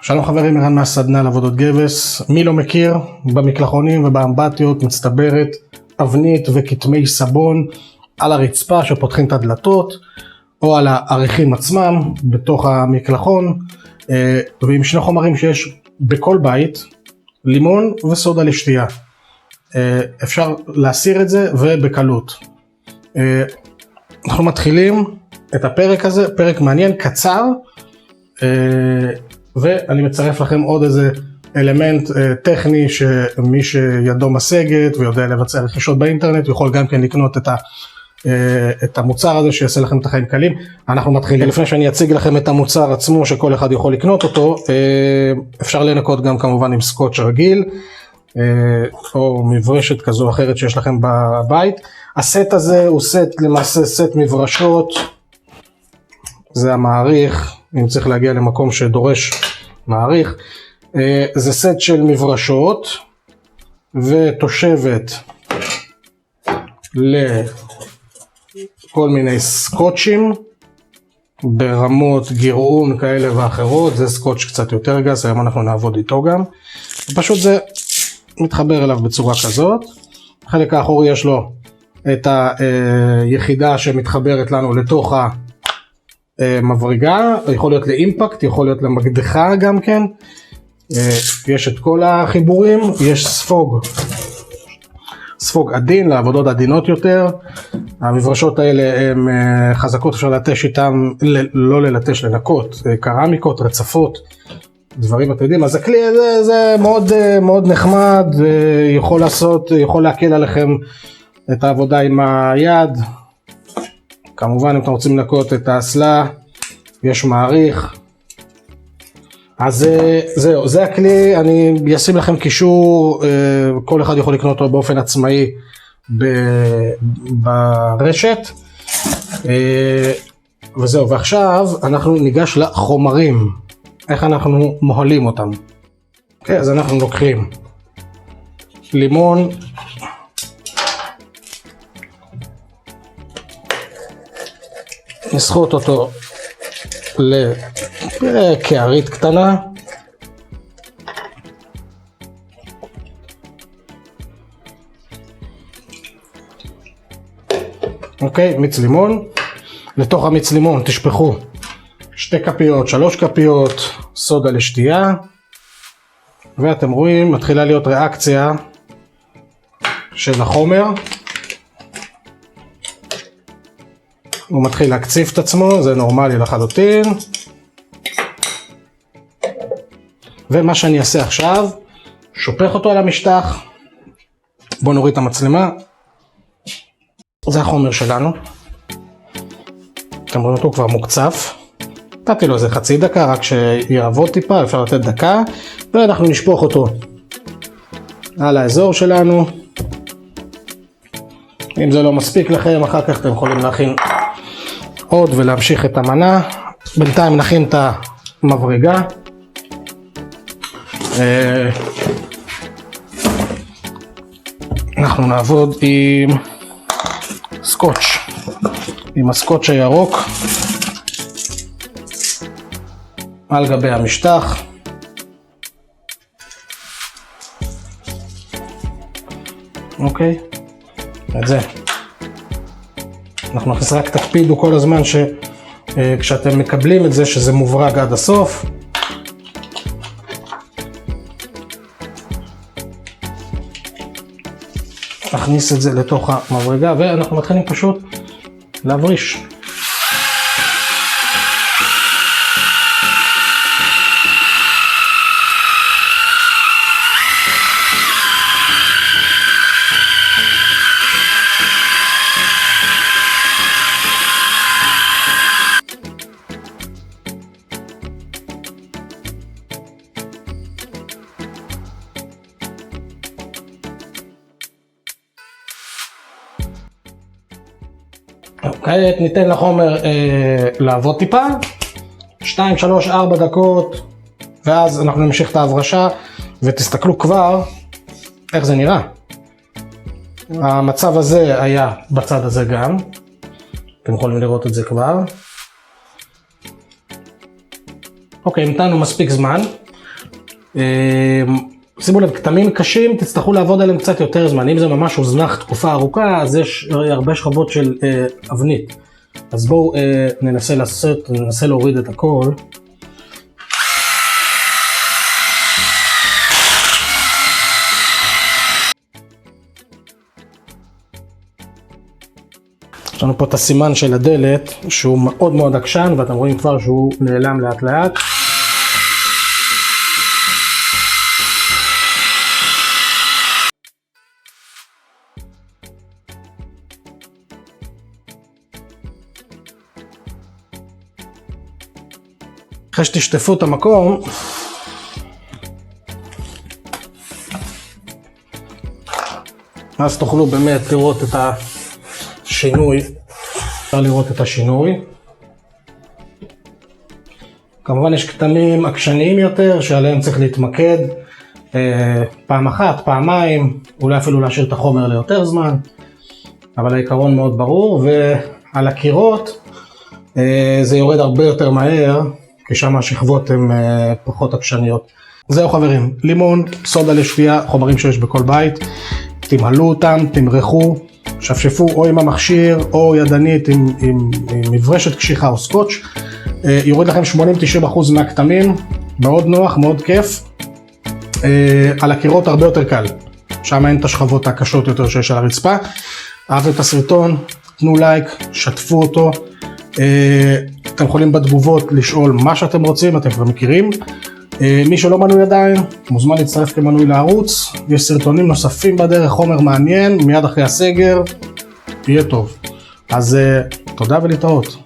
שלום חברים, ערן מהסדנה לעבודות גבס. מי לא מכיר, במקלחונים ובאמבטיות מצטברת אבנית וכתמי סבון על הרצפה שפותחים את הדלתות או על העריכים עצמם בתוך המקלחון, ועם שני חומרים שיש בכל בית, לימון וסודה לשתייה. אפשר להסיר את זה ובקלות. אנחנו מתחילים את הפרק הזה, פרק מעניין, קצר, ואני מצרף לכם עוד איזה אלמנט טכני שמי שידו משגת ויודע לבצע רכישות באינטרנט יכול גם כן לקנות את המוצר הזה שיעשה לכם את החיים קלים. אנחנו מתחילים. לפני שאני אציג לכם את המוצר עצמו שכל אחד יכול לקנות אותו, אפשר לנקות גם כמובן עם סקוץ' רגיל או מברשת כזו או אחרת שיש לכם בבית. הסט הזה הוא למעשה סט מברשות, זה המעריך, אם צריך להגיע למקום שדורש מעריך. זה סט של מברשות ותושבת לכל מיני סקוטשים ברמות גירעון כאלה ואחרות. זה סקוטש קצת יותר גס, היום אנחנו נעבוד איתו גם. פשוט זה מתחבר אליו בצורה כזאת. החלק האחורי יש לו את היחידה שמתחברת לנו לתוך מבריגה, יכול להיות לאימפקט, יכול להיות למקדחה גם כן. יש את כל החיבורים, יש ספוג עדין לעבודות עדינות יותר. המברשות האלה הן חזקות, אפשר ללטש איתן, לא ללטש, לנקות, קרמיקות, רצפות, דברים אתם יודעים. אז הכלי הזה זה מאוד מאוד נחמד, יכול להקל עליכם את העבודה עם היד. כמובן אם אתם רוצים לנקות את האסלה, יש מעריך. אז זהו, זה הכלי, אני אשים לכם קישור, כל אחד יכול לקנות אותו באופן עצמאי ברשת. וזהו, ועכשיו אנחנו ניגש לחומרים, איך אנחנו מוהלים אותם. אוקיי, אז אנחנו לוקחים לימון, נסחוט אותו לקערית קטנה, אוקיי, מיץ לימון. לתוך המיץ לימון תשפכו 2 כפיות, 3 כפיות סודה לשתייה, ואתם רואים מתחילה להיות ריאקציה של החומר, הוא מתחיל להקציף את עצמו, זה נורמלי לחלוטין. ומה שאני אעשה עכשיו, שופך אותו על המשטח. בואו נוריד את המצלמה. זה החומר שלנו. אתם רואים אותו כבר מוקצף. נתתי לו איזה חצי דקה, רק שיעבוד טיפה, אפשר לתת דקה. ואנחנו נשפוך אותו על האזור שלנו. אם זה לא מספיק לכם, אחר כך אתם יכולים להכין עוד ולהמשיך את המנה. בינתיים נכין את המברגה. אנחנו נעבוד עם סקוץ', עם הסקוץ' הירוק על גבי המשטח. אוקיי, את זה אנחנו נכניס, רק תקפידו כל הזמן כשאתם מקבלים את זה שזה מוברג עד הסוף. נכניס את זה לתוך המברגה ואנחנו מתחילים פשוט להבריש. כעת ניתן לחומר לעבוד טיפה, 2, 3, 4 דקות, ואז אנחנו נמשיך את ההברשה, ותסתכלו כבר איך זה נראה. המצב הזה היה בצד הזה גם, אתם יכולים לראות את זה כבר. אוקיי, המתנו מספיק זמן, שימו לב, כתמים קשים תצטרכו לעבוד עליהם קצת יותר זמן, אם זה ממש הוזנח תקופה ארוכה, אז יש הרבה שכבות של אבנית. אז בואו ננסה להוריד את הכל. יש לנו פה את הסימן של הדלת, שהוא מאוד מאוד עקשן, ואתם רואים כבר שהוא נעלם לאט לאט. אחרי שתשטפו את המקום, אז תוכלו באמת לראות את השינוי. אפשר לראות את השינוי. כמובן יש כתמים עקשניים יותר שעליהם צריך להתמקד פעם אחת, פעמיים, אולי אפילו להשאיר את החומר ליותר זמן, אבל העיקרון מאוד ברור. ועל הקירות זה יורד הרבה יותר מהר, כי שם השכבות הן פחות עקשניות. זהו חברים, לימון, סודה לשתייה, חומרים שיש בכל בית, תמהלו אותם, תמרחו, שפשפו או עם המכשיר או ידנית עם מברשת קשיחה או סקוץ', יוריד לכם 80-90% מהכתמים, מאוד נוח, מאוד כיף. על הקירות הרבה יותר קל, שם אין את השכבות הקשות יותר שיש על הרצפה. אהבתם את הסרטון, תנו לייק, שתפו אותו. אתם יכולים בתגובות לשאול מה שאתם רוצים, אתם כבר מכירים. מי שלא מנוי עדיין, מוזמן להצטרף כמנוי לערוץ. יש סרטונים נוספים בדרך, חומר מעניין, מיד אחרי הסגר, יהיה טוב. אז תודה ולהתראות.